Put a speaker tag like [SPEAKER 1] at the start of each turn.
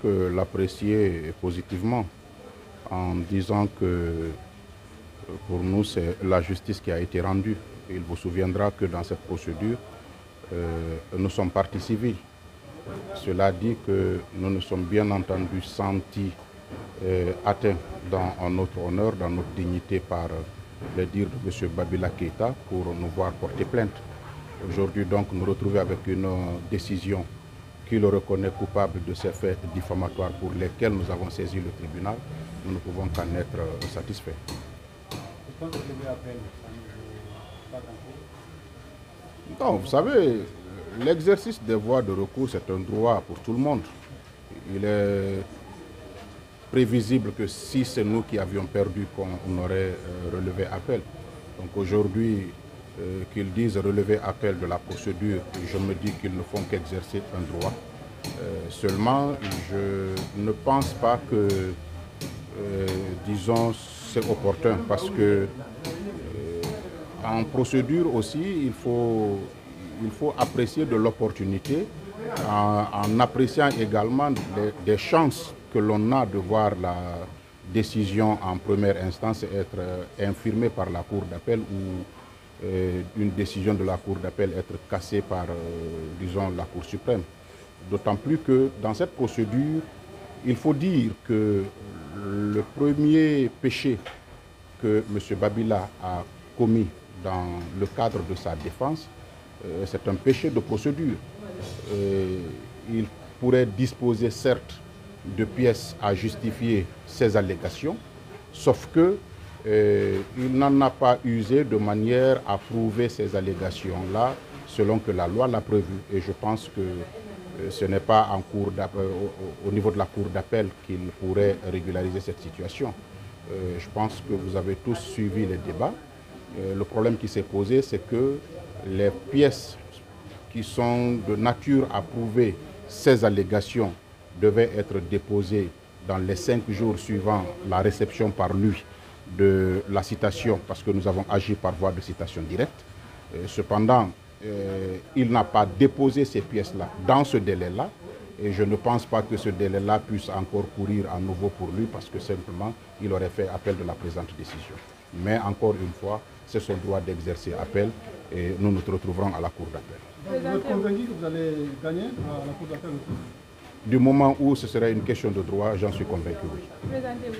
[SPEAKER 1] que l'apprécier positivement en disant que pour nous, c'est la justice qui a été rendue. Il vous souviendra que dans cette procédure, nous sommes partie civile. Cela dit que nous nous sommes bien entendu sentis atteints dans notre honneur, dans notre dignité par les dires de M. Babila Keïta pour nous voir porter plainte. Aujourd'hui, donc, nous retrouvons avec une décision qui le reconnaît coupable de ces faits diffamatoires pour lesquels nous avons saisi le tribunal. Nous ne pouvons qu'en être satisfaits. Non, vous savez, l'exercice des voies de recours, c'est un droit pour tout le monde. Il est prévisible que si c'est nous qui avions perdu, qu'on aurait relevé appel. Donc aujourd'hui, qu'ils disent relever appel de la procédure, je me dis qu'ils ne font qu'exercer un droit. Seulement, je ne pense pas que, disons, c'est opportun parce que en procédure aussi, il faut apprécier de l'opportunité en appréciant également des chances que l'on a de voir la décision en première instance être infirmée par la Cour d'appel ou une décision de la Cour d'appel être cassée par, disons, la Cour suprême. D'autant plus que dans cette procédure, il faut dire que le premier péché que M. Babila a commis dans le cadre de sa défense, c'est un péché de procédure. Il pourrait disposer certes de pièces à justifier ses allégations, sauf que il n'en a pas usé de manière à prouver ces allégations-là selon que la loi l'a prévu. Et je pense que ce n'est pas au niveau de la Cour d'appel qu'il pourrait régulariser cette situation. Je pense que vous avez tous suivi les débats. Le problème qui s'est posé, c'est que les pièces qui sont de nature à prouver ces allégations devaient être déposées dans les 5 jours suivant la réception par lui de la citation, parce que nous avons agi par voie de citation directe. Cependant, il n'a pas déposé ces pièces-là dans ce délai-là, et je ne pense pas que ce délai-là puisse encore courir à nouveau pour lui, parce que simplement, il aurait fait appel de la présente décision. Mais encore une fois, c'est son droit d'exercer appel, et nous nous retrouverons à la Cour d'appel.
[SPEAKER 2] Vous êtes convaincu que vous allez gagner à la Cour d'appel?
[SPEAKER 1] Du moment où ce serait une question de droit, j'en suis convaincu, oui.